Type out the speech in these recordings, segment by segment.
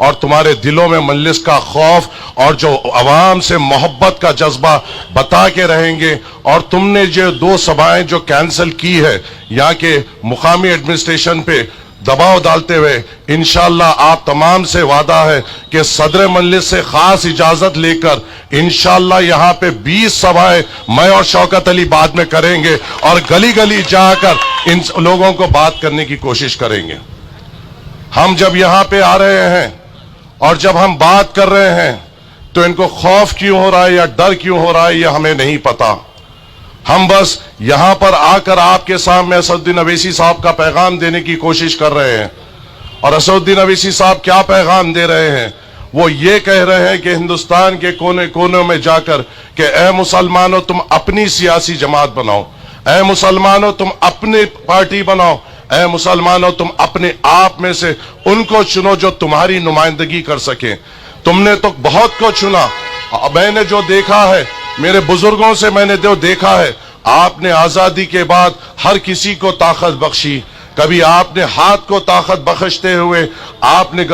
اور تمہارے دلوں میں مجلس کا خوف اور جو عوام سے محبت کا جذبہ بتا کے رہیں گے. اور تم نے جو 2 سبھائیں جو کینسل کی ہے یہاں کے مقامی ایڈمنسٹریشن پہ دباؤ ڈالتے ہوئے، انشاءاللہ آپ تمام سے وعدہ ہے کہ صدر مجلس سے خاص اجازت لے کر انشاءاللہ یہاں پہ 20 سبھائیں میں اور شوکت علی بعد میں کریں گے اور گلی گلی جا کر ان لوگوں کو بات کرنے کی کوشش کریں گے. ہم جب یہاں پہ آ رہے ہیں اور جب ہم بات کر رہے ہیں تو ان کو خوف کیوں ہو رہا ہے یا ڈر کیوں ہو رہا ہے یہ ہمیں نہیں پتا. ہم بس یہاں پر آ کر آپ کے سامنے اسد الدین اویسی صاحب کا پیغام دینے کی کوشش کر رہے ہیں. اور اسد الدین اویسی صاحب کیا پیغام دے رہے ہیں؟ وہ یہ کہہ رہے ہیں کہ ہندوستان کے کونے کونوں میں جا کر کہ اے مسلمانوں تم اپنی سیاسی جماعت بناؤ، اے مسلمانوں تم اپنی پارٹی بناؤ، اے مسلمانوں تم اپنے آپ میں سے ان کو چنو جو تمہاری نمائندگی کر سکیں. تم نے تو بہت کو چنا. میں نے جو دیکھا ہے، میرے بزرگوں سے میں نے جو دیکھا ہے، آپ نے آزادی کے بعد ہر کسی کو طاقت بخشی. کبھی آپ نے ہاتھ کو طاقت بخشتے ہوئے آپ نے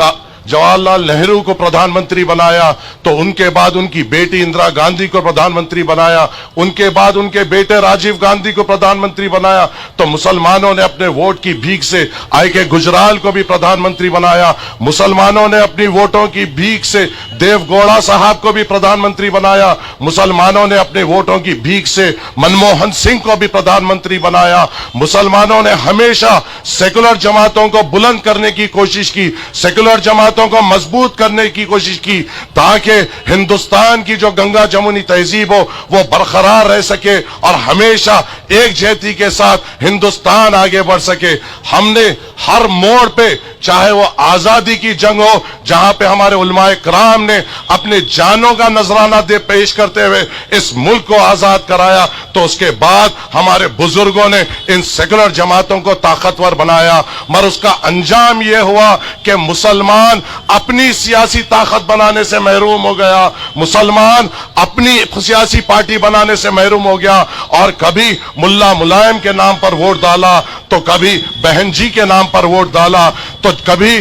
جواہر لال نہرو کو پردھان منتری بنایا، تو ان کے بعد ان کی بیٹی اندرا گاندھی کو پردھان منتری بنایا، ان کے بعد ان کے بیٹے راجیو گاندھی کو پردھان منتری بنایا. تو مسلمانوں نے اپنے ووٹ کی بھیک سے آئی کے گجرال کو بھی پردھان منتری بنایا. مسلمانوں نے اپنی ووٹوں کی بھیک سے دیو گوڑا صاحب کو بھی پردھان منتری بنایا. مسلمانوں نے اپنے ووٹوں کی بھیک سے منموہن سنگھ کو بھی پردھان منتری بنایا. مسلمانوں نے ہمیشہ سیکولر جماعتوں کو بلند کرنے کی کوشش کی، سیکولر جماعتوں کو مضبوط کرنے کی کوشش کی تاکہ ہندوستان کی جو گنگا جمنی تہذیب ہو وہ برقرار رہ سکے اور ہمیشہ ایک جہتی کے ساتھ ہندوستان آگے بڑھ سکے. ہم نے ہر موڑ پہ، چاہے وہ آزادی کی جنگ ہو جہاں پہ ہمارے علماء کرام نے اپنے جانوں کا نذرانہ دے پیش کرتے ہوئے اس ملک کو آزاد کرایا، تو اس کے بعد ہمارے بزرگوں نے ان سیکولر جماعتوں کو طاقتور بنایا. مگر اس کا انجام یہ ہوا کہ مسلمان اپنی سیاسی طاقت بنانے سے محروم ہو گیا، مسلمان اپنی سیاسی پارٹی بنانے سے محروم ہو گیا، اور کبھی ملا ملائم کے نام پر ووٹ ڈالا، تو کبھی بہن جی کے نام پر ووٹ ڈالا، تو کبھی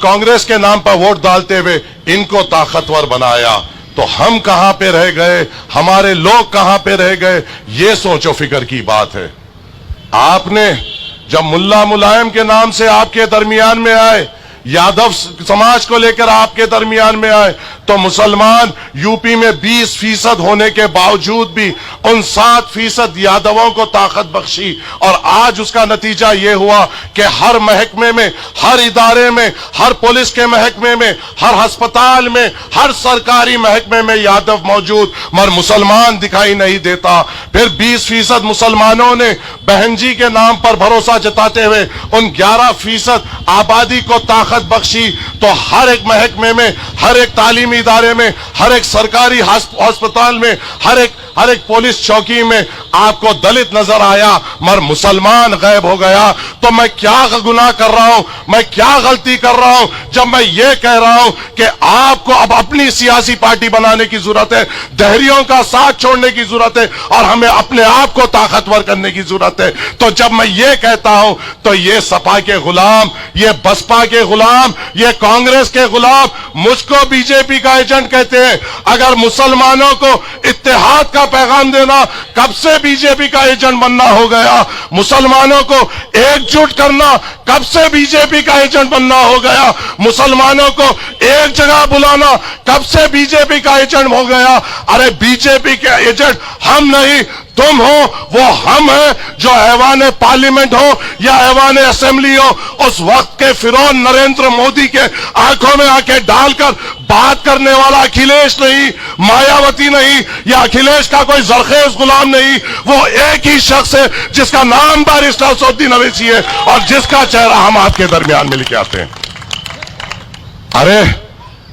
کانگریس کے نام پر ووٹ ڈالتے ہوئے ان کو طاقتور بنایا. تو ہم کہاں پہ رہ گئے، ہمارے لوگ کہاں پہ رہ گئے، یہ سوچ و فکر کی بات ہے. آپ نے جب ملا ملائم کے نام سے آپ کے درمیان میں آئے، یادو سماج کو لے کر آپ کے درمیان میں آئے، تو مسلمان یو پی میں 20% ہونے کے باوجود بھی ان 7% یادووں کو طاقت بخشی. اور آج اس کا نتیجہ یہ ہوا کہ ہر محکمے میں، ہر ادارے میں، ہر پولیس کے محکمے میں، ہر ہسپتال میں، ہر سرکاری محکمے میں یادو موجود، مگر مسلمان دکھائی نہیں دیتا. پھر 20% مسلمانوں نے بہن جی کے نام پر بھروسہ جتاتے ہوئے ان 11% آبادی کو طاقت بخشی. تو ہر ایک محکمے میں، ہر ایک تعلیمی ادارے میں، ہر ایک سرکاری ہسپتال میں، ہر ایک پولیس چوکی میں آپ کو دلت نظر آیا، مگر مسلمان غائب ہو گیا. تو میں کیا گناہ کر رہا ہوں، میں کیا غلطی کر رہا ہوں جب میں یہ کہہ رہا ہوں کہ آپ کو اب اپنی سیاسی پارٹی بنانے کی ضرورت ہے، دہریوں کا ساتھ چھوڑنے کی ضرورت ہے، اور ہمیں اپنے آپ کو طاقتور کرنے کی ضرورت ہے. تو جب میں یہ کہتا ہوں تو یہ سپا کے غلام، یہ بسپا کے غلام، یہ کانگریس کے غلام مجھ کو بی جے پی کا ایجنٹ کہتے ہیں. اگر مسلمانوں کو اتحاد کا پیغام دینا، کب سے بی جے پی کا ایجنٹ بننا ہو گیا. مسلمانوں کو ایک جٹ کرنا، کب سے بی جے پی کا ایجنٹ بننا ہو گیا. مسلمانوں کو ایک جگہ بلانا، کب سے بی جے پی کا ایجنٹ ہو گیا. ارے بی جے پی کے ایجنٹ ہم نہیں، تم ہو. وہ ہم ہیں جو ایوان پارلیمنٹ ہو یا ایوان اسمبلی ہو، اس وقت کے فرعون نریندر مودی کے آنکھوں میں آنکھیں ڈال کر بات کرنے والا اکھلیش نہیں، مایاوتی نہیں، یا اکھلیش کا کوئی زرخیز غلام نہیں. وہ ایک ہی شخص ہے جس کا نام بارسٹر اسد الدین اویسی ہے اور جس کا چہرہ ہم آپ کے درمیان میں لے کے آتے ہیں. ارے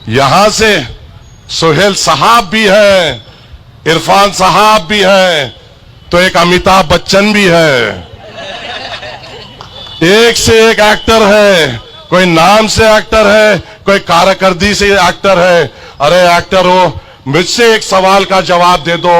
یہاں سے سہیل صاحب بھی ہے، عرفان صاحب بھی ہے، تو ایک امیتابھ بچن بھی ہے. ایک سے ایک ایکٹر ہے، کوئی نام سے ایکٹر ہے، کوئی کارکردگی سے ایکٹر ہے. ارے ایکٹر ہو، مجھ سے ایک سوال کا جواب دے دو.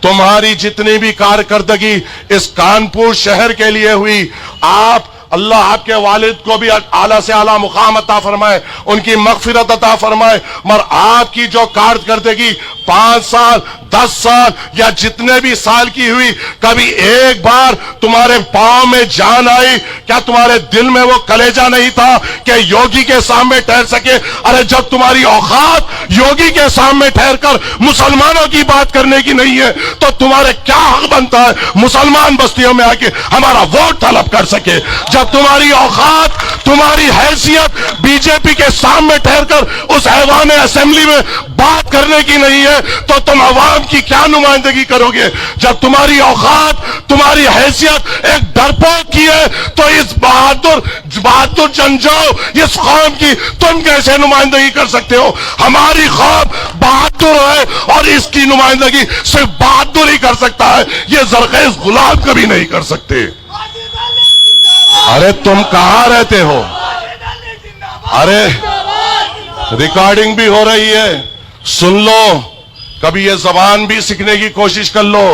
تمہاری جتنی بھی کارکردگی اس کانپور شہر کے لیے ہوئی، آپ اللہ آپ کے والد کو بھی اعلیٰ سے اعلیٰ مقام عطا فرمائے, ان کی مغفرت عطا فرمائے. مگر آپ کی جو کارکردگی 5 سال 10 سال یا جتنے بھی سال کی ہوئی, کبھی ایک بار تمہارے پاؤں میں جان آئی؟ کیا تمہارے دل میں وہ کلیجہ نہیں تھا کہ یوگی کے سامنے ٹھہر سکے؟ ارے جب تمہاری اوقات یوگی کے سامنے ٹھہر کر مسلمانوں کی بات کرنے کی نہیں ہے تو تمہارے کیا حق بنتا ہے مسلمان بستیوں میں آ کے ہمارا ووٹ طلب کر سکے؟ جب تمہاری اوقات تمہاری حیثیت بی جے پی کے سامنے ٹھہر کر اس ایوان اسمبلی میں بات کرنے کی نہیں ہے تو تم عوام کی کیا نمائندگی کرو گے؟ جب تمہاری اوقات تمہاری حیثیت ایک ڈرپوک کی ہے تو اس بہادر جنجاؤ اس قوم کی تم کیسے نمائندگی کر سکتے ہو؟ ہماری قوم بہادر ہے اور اس کی نمائندگی صرف بہادر ہی کر سکتا ہے, یہ زرخیز غلام کبھی نہیں کر سکتے. ارے تم کہاں رہتے ہو؟ ارے ریکارڈنگ بھی ہو رہی ہے, سن لو, کبھی یہ زبان بھی سیکھنے کی کوشش کر لو,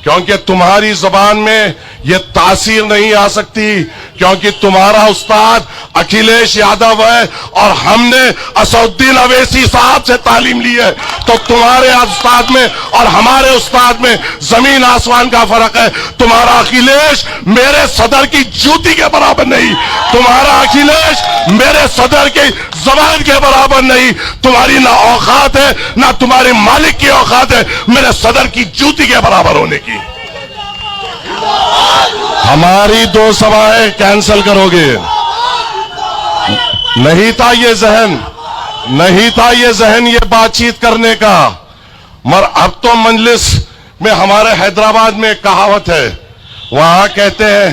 کیونکہ تمہاری زبان میں یہ تاثیر نہیں آ سکتی, کیونکہ تمہارا استاد اکھلیش یادو ہے اور ہم نے اسدالدین اویسی صاحب سے تعلیم لی ہے. تو تمہارے استاد میں اور ہمارے استاد میں زمین آسمان کا فرق ہے. تمہارا اکھلیش میرے صدر کی جوتی کے برابر نہیں, تمہارا اکھلیش میرے صدر کی زبان کے برابر نہیں. تمہاری نہ اوقات ہے نہ تمہارے مالک کی اوقات ہے میرے صدر کی جوتی کے برابر ہونے کی. ہماری 2 سبھائیں کینسل کرو گے؟ نہیں تھا یہ ذہن, نہیں تھا یہ ذہن یہ بات چیت کرنے کا, مگر اب تو مجلس میں ہمارے حیدرآباد میں ایک کہاوت ہے, وہاں کہتے ہیں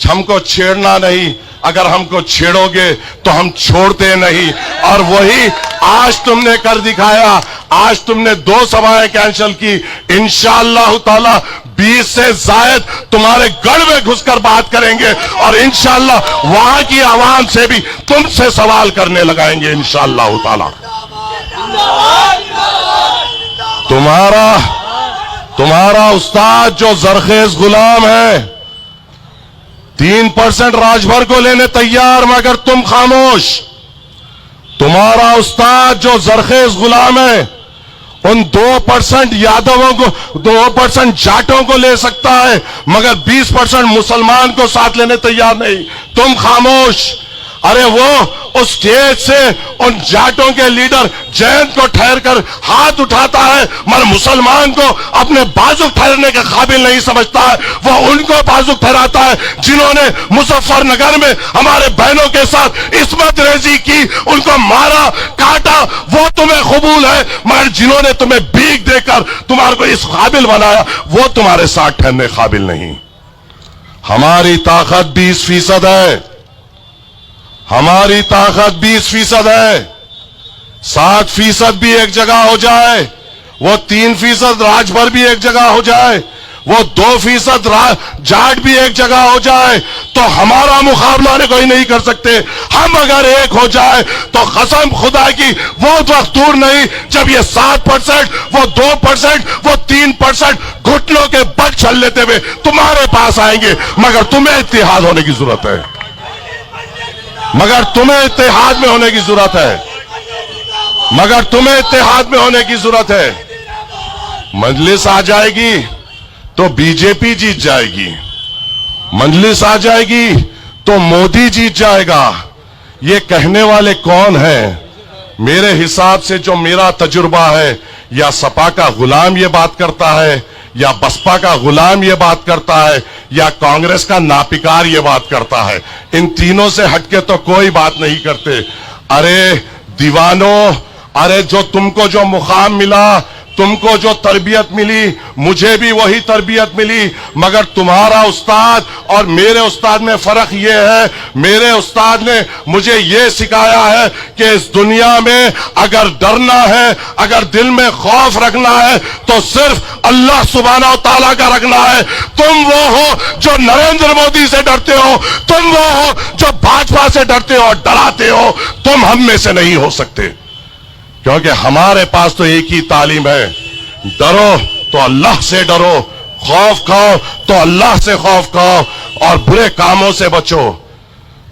ہم کو چھیڑنا نہیں, اگر ہم کو چھیڑو گے تو ہم چھوڑتے نہیں. اور وہی آج تم نے کر دکھایا. آج تم نے 2 سبھائیں کینسل کی. انشاءاللہ تعالی 20 سے زائد تمہارے گڑھ میں گھس کر بات کریں گے اور انشاءاللہ وہاں کی عوام سے بھی تم سے سوال کرنے لگائیں گے انشاءاللہ تعالی. تمہارا استاد جو زرخیز غلام ہے 3% راج بھر کو لینے تیار مگر تم خاموش. تمہارا استاد جو زرخیز غلام ہے ان 2% یادووں کو 2% جاٹوں کو لے سکتا ہے مگر 20% مسلمان کو ساتھ لینے تیار نہیں. تم خاموش. ارے وہ اس اسٹیج سے ان جاٹوں کے لیڈر جینت کو ٹھہر کر ہاتھ اٹھاتا ہے مگر مسلمان کو اپنے بازوق ٹھہرنے کے قابل نہیں سمجھتا ہے. وہ ان کو بازوق ٹھہراتا ہے جنہوں نے مظفر نگر میں ہمارے بہنوں کے ساتھ عصمت ریزی کی, ان کو مارا کاٹا. وہ تمہیں قبول ہے مگر جنہوں نے تمہیں بھیک دے کر تمہارے کو اس قابل بنایا وہ تمہارے ساتھ ٹھہرنے قابل نہیں. ہماری طاقت 20% ہے, ہماری طاقت 20% ہے. 7% بھی ایک جگہ ہو جائے, وہ 3% راج بھر بھی ایک جگہ ہو جائے, وہ 2% جاٹ بھی ایک جگہ ہو جائے تو ہمارا مقابلہ کوئی نہیں کر سکتے. ہم اگر ایک ہو جائے تو قسم خدا کی وہ وقت دور نہیں جب یہ 7%, وہ 2%, وہ 3% گھٹنوں کے بل چل لیتے ہوئے تمہارے پاس آئیں گے. مگر تمہیں اتحاد ہونے کی ضرورت ہے, مگر تمہیں اتحاد میں ہونے کی ضرورت ہے, مگر تمہیں اتحاد میں ہونے کی ضرورت ہے. مجلس آ جائے گی تو بی جے پی جیت جائے گی, مجلس آ جائے گی تو مودی جیت جائے گا. یہ کہنے والے کون ہیں؟ میرے حساب سے جو میرا تجربہ ہے, یا سپا کا غلام یہ بات کرتا ہے, یا بسپا کا غلام یہ بات کرتا ہے, یا کانگریس کا ناپکار یہ بات کرتا ہے. ان تینوں سے ہٹ کے تو کوئی بات نہیں کرتے. ارے دیوانوں, ارے جو تم کو جو مقام ملا, تم کو جو تربیت ملی, مجھے بھی وہی تربیت ملی, مگر تمہارا استاد اور میرے استاد میں فرق یہ ہے, میرے استاد نے مجھے یہ سکھایا ہے کہ اس دنیا میں اگر ڈرنا ہے, اگر دل میں خوف رکھنا ہے تو صرف اللہ سبحانہ و تعالیٰ کا رکھنا ہے. تم وہ ہو جو نریندر مودی سے ڈرتے ہو, تم وہ ہو جو بھاجپا سے ڈرتے ہو, ڈراتے ہو. تم ہم میں سے نہیں ہو سکتے, کیونکہ ہمارے پاس تو ایک ہی تعلیم ہے, ڈرو تو اللہ سے ڈرو, خوف کھاؤ تو اللہ سے خوف کھاؤ, اور برے کاموں سے بچو.